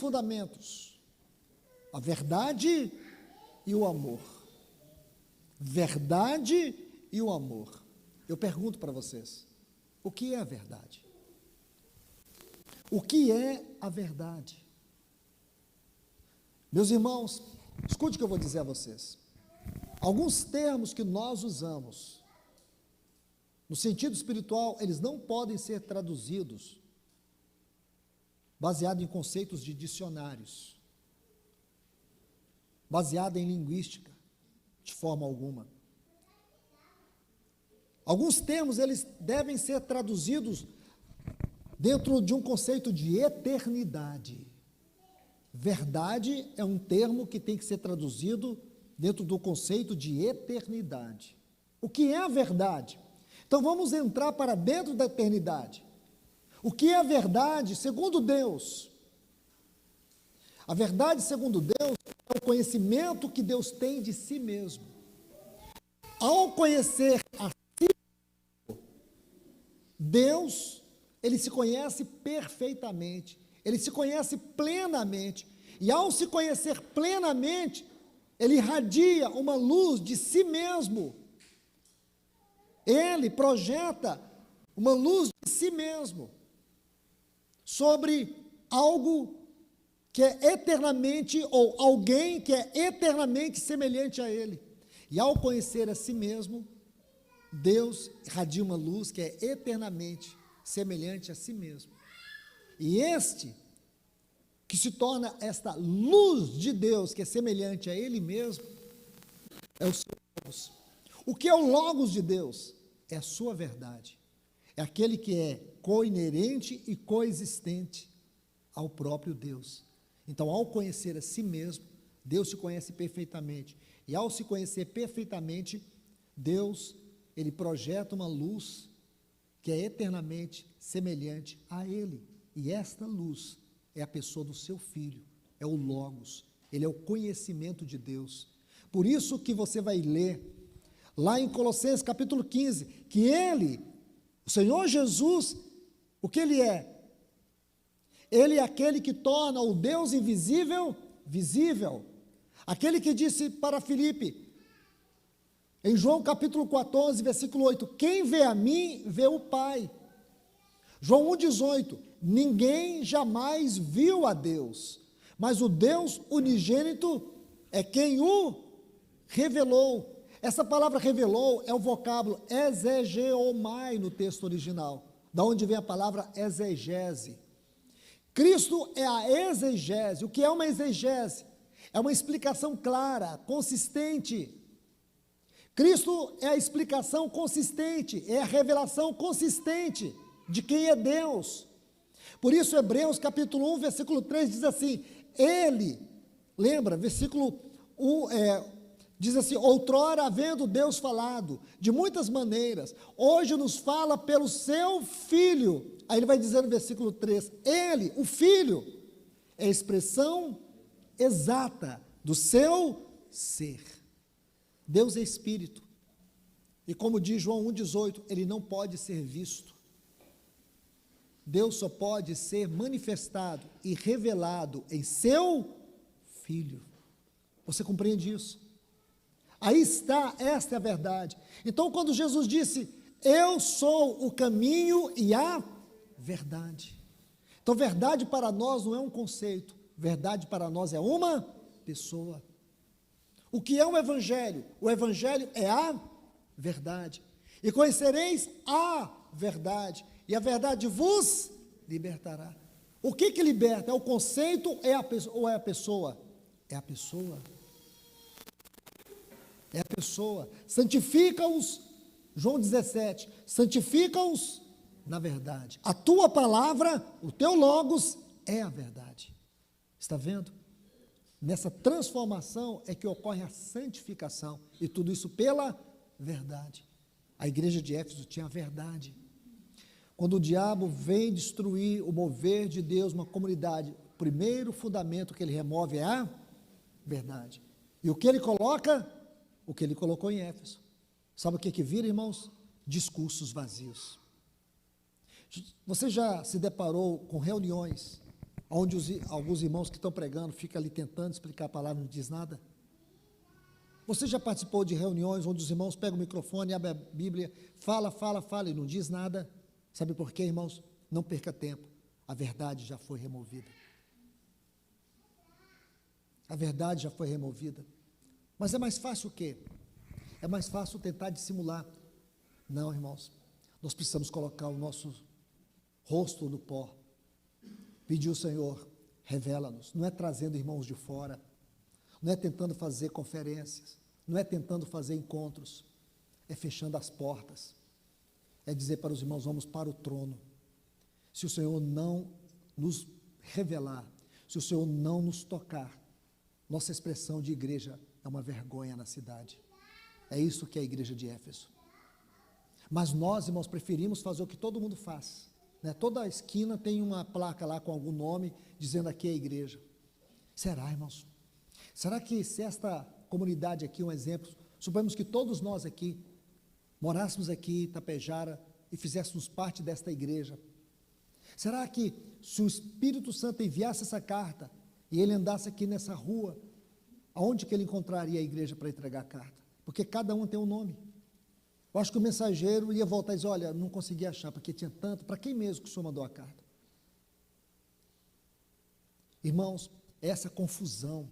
fundamentos: a verdade e o amor. Verdade e o amor. Eu pergunto para vocês, o que é a verdade? O que é a verdade? Meus irmãos, escute o que eu vou dizer a vocês. Alguns termos que nós usamos, no sentido espiritual, eles não podem ser traduzidos baseado em conceitos de dicionários, baseado em linguística, de forma alguma. Alguns termos, eles devem ser traduzidos dentro de um conceito de eternidade. Verdade é um termo que tem que ser traduzido dentro do conceito de eternidade. O que é a verdade? Então vamos entrar para dentro da eternidade. O que é a verdade segundo Deus? A verdade segundo Deus é o conhecimento que Deus tem de si mesmo. Ao conhecer a si mesmo, Deus, ele se conhece perfeitamente, ele se conhece plenamente, e ao se conhecer plenamente, ele irradia uma luz de si mesmo. Ele projeta uma luz de si mesmo sobre algo que é eternamente, ou alguém que é eternamente semelhante a ele. E ao conhecer a si mesmo, Deus irradia uma luz que é eternamente semelhante a si mesmo. E este, que se torna esta luz de Deus, que é semelhante a ele mesmo, é o seu Logos. O que é o Logos de Deus? É a sua verdade. É aquele que é coinerente e coexistente ao próprio Deus. Então, ao conhecer a si mesmo, Deus se conhece perfeitamente. E ao se conhecer perfeitamente, Deus, ele projeta uma luz que é eternamente semelhante a ele. E esta luz é a pessoa do seu Filho, é o Logos, ele é o conhecimento de Deus. Por isso que você vai ler, lá em Colossenses capítulo 15, que ele, o Senhor Jesus, o que ele é? Ele é aquele que torna o Deus invisível, visível. Aquele que disse para Filipe, em João capítulo 14, versículo 8, quem vê a mim, vê o Pai. João 1,18, ninguém jamais viu a Deus, mas o Deus unigênito é quem o revelou. Essa palavra revelou é o vocábulo exegeomai no texto original, da onde vem a palavra exegese. Cristo é a exegese. O que é uma exegese? É uma explicação clara, consistente. Cristo é a explicação consistente, é a revelação consistente de quem é Deus. Por isso, Hebreus capítulo 1, versículo 3 diz assim, ele, lembra, versículo 1, diz assim, outrora havendo Deus falado, de muitas maneiras, hoje nos fala pelo seu Filho. Aí ele vai dizer no versículo 3, ele, o Filho, é a expressão exata do seu ser. Deus é Espírito, e como diz João 1,18, ele não pode ser visto. Deus só pode ser manifestado e revelado em seu Filho. Você compreende isso? Aí está, esta é a verdade. Então, quando Jesus disse, eu sou o caminho e a verdade. Então, verdade para nós não é um conceito, verdade para nós é uma pessoa. O que é o Evangelho? O Evangelho é a verdade. E conhecereis a verdade, e a verdade vos libertará. O que liberta? É o conceito ou é a pessoa? É a pessoa. É a pessoa. Santifica-os, João 17, santifica-os na verdade. A tua palavra, o teu Logos, é a verdade. Está vendo? Nessa transformação é que ocorre a santificação, e tudo isso pela verdade. A igreja de Éfeso tinha a verdade. Quando o diabo vem destruir o mover de Deus, uma comunidade, o primeiro fundamento que ele remove é a verdade. E o que ele coloca? O que ele colocou em Éfeso. Sabe o que vira, irmãos? Discursos vazios. Você já se deparou com reuniões onde alguns irmãos que estão pregando ficam ali tentando explicar a palavra e não diz nada? Você já participou de reuniões onde os irmãos pegam o microfone, abrem a Bíblia, fala e não diz nada? Sabe por quê, irmãos? Não perca tempo, a verdade já foi removida. A verdade já foi removida. Mas é mais fácil o quê? É mais fácil tentar dissimular. Não, irmãos, nós precisamos colocar o nosso rosto no pó. Pedir ao Senhor, revela-nos. Não é trazendo irmãos de fora, não é tentando fazer conferências, não é tentando fazer encontros, é fechando as portas, é dizer para os irmãos, vamos para o trono. Se o Senhor não nos revelar, se o Senhor não nos tocar, nossa expressão de igreja é uma vergonha na cidade. É isso que é a igreja de Éfeso. Mas nós, irmãos, preferimos fazer o que todo mundo faz, né? Toda esquina tem uma placa lá com algum nome, dizendo aqui é a igreja. Será, irmãos? Será que se esta comunidade aqui, um exemplo, suponhamos que todos nós aqui, morássemos aqui em Tapejara e fizéssemos parte desta igreja, será que se o Espírito Santo enviasse essa carta e ele andasse aqui nessa rua, aonde que ele encontraria a igreja para entregar a carta? Porque cada um tem um nome. Eu acho que o mensageiro ia voltar e dizer, olha, não consegui achar, porque tinha tanto, para quem mesmo que o senhor mandou a carta? Irmãos, essa confusão,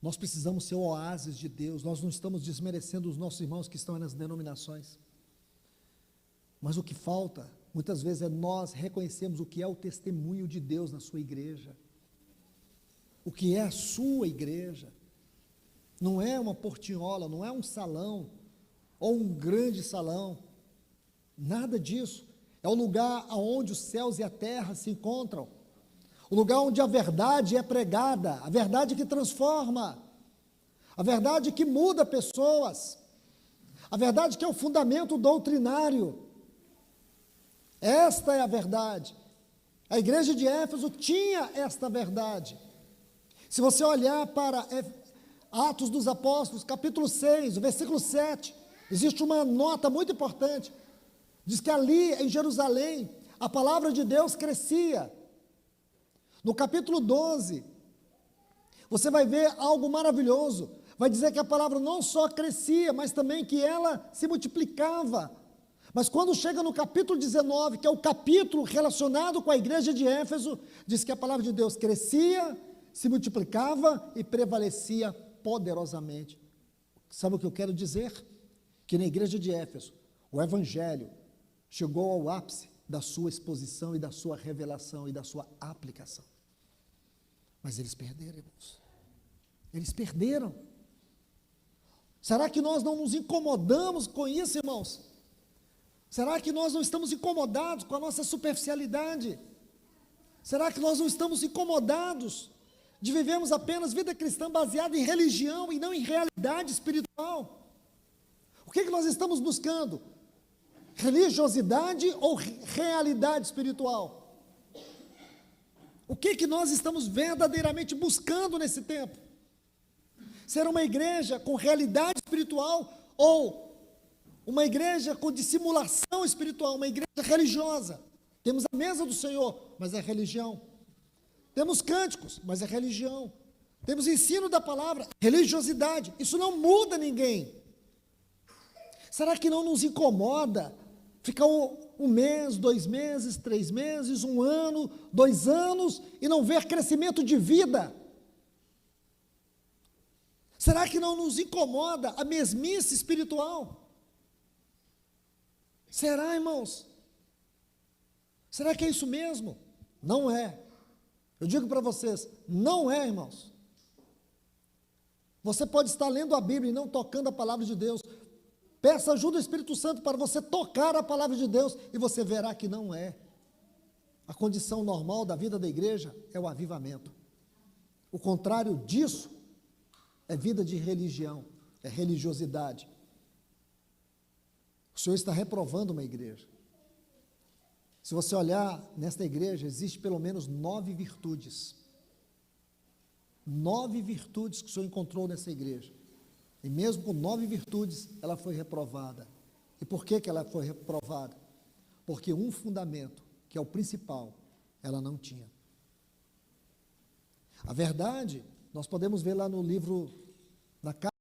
nós precisamos ser o oásis de Deus, nós não estamos desmerecendo os nossos irmãos que estão nas denominações, mas o que falta, muitas vezes, é nós reconhecermos o que é o testemunho de Deus na sua igreja, o que é a sua igreja, não é uma portinhola, não é um salão, ou um grande salão, nada disso, é o lugar onde os céus e a terra se encontram, o lugar onde a verdade é pregada, a verdade que transforma, a verdade que muda pessoas, a verdade que é o fundamento doutrinário. Esta é a verdade. A igreja de Éfeso tinha esta verdade. Se você olhar para Atos dos Apóstolos, capítulo 6, versículo 7, existe uma nota muito importante, diz que ali em Jerusalém, a palavra de Deus crescia. No capítulo 12, você vai ver algo maravilhoso, vai dizer que a palavra não só crescia, mas também que ela se multiplicava. Mas quando chega no capítulo 19, que é o capítulo relacionado com a igreja de Éfeso, diz que a palavra de Deus crescia, se multiplicava e prevalecia poderosamente. Sabe o que eu quero dizer? Que na igreja de Éfeso, o evangelho chegou ao ápice da sua exposição e da sua revelação e da sua aplicação. Mas eles perderam, irmãos. Eles perderam. Será que nós não nos incomodamos com isso, irmãos? Será que nós não estamos incomodados com a nossa superficialidade? Será que nós não estamos incomodados de vivermos apenas vida cristã baseada em religião e não em realidade espiritual? O que nós estamos buscando? Religiosidade ou realidade espiritual? O que nós estamos verdadeiramente buscando nesse tempo? Ser uma igreja com realidade espiritual ou uma igreja com dissimulação espiritual, uma igreja religiosa? Temos a mesa do Senhor, mas é religião. Temos cânticos, mas é religião. Temos ensino da palavra, religiosidade. Isso não muda ninguém. Será que não nos incomoda ficar um mês, 2 meses, 3 meses, 1 ano, 2 anos e não ver crescimento de vida? Será que não nos incomoda a mesmice espiritual? Será, irmãos? Será que é isso mesmo? Não é. Eu digo para vocês, não é, irmãos. Você pode estar lendo a Bíblia e não tocando a palavra de Deus. Peça ajuda do Espírito Santo para você tocar a palavra de Deus e você verá que não é. A condição normal da vida da igreja é o avivamento. O contrário disso é vida de religião, é religiosidade. O Senhor está reprovando uma igreja. Se você olhar nesta igreja, existe pelo menos 9 virtudes. 9 virtudes que o Senhor encontrou nessa igreja. E mesmo com 9 virtudes, ela foi reprovada. E por que ela foi reprovada? Porque um fundamento, que é o principal, ela não tinha. A verdade, nós podemos ver lá no livro da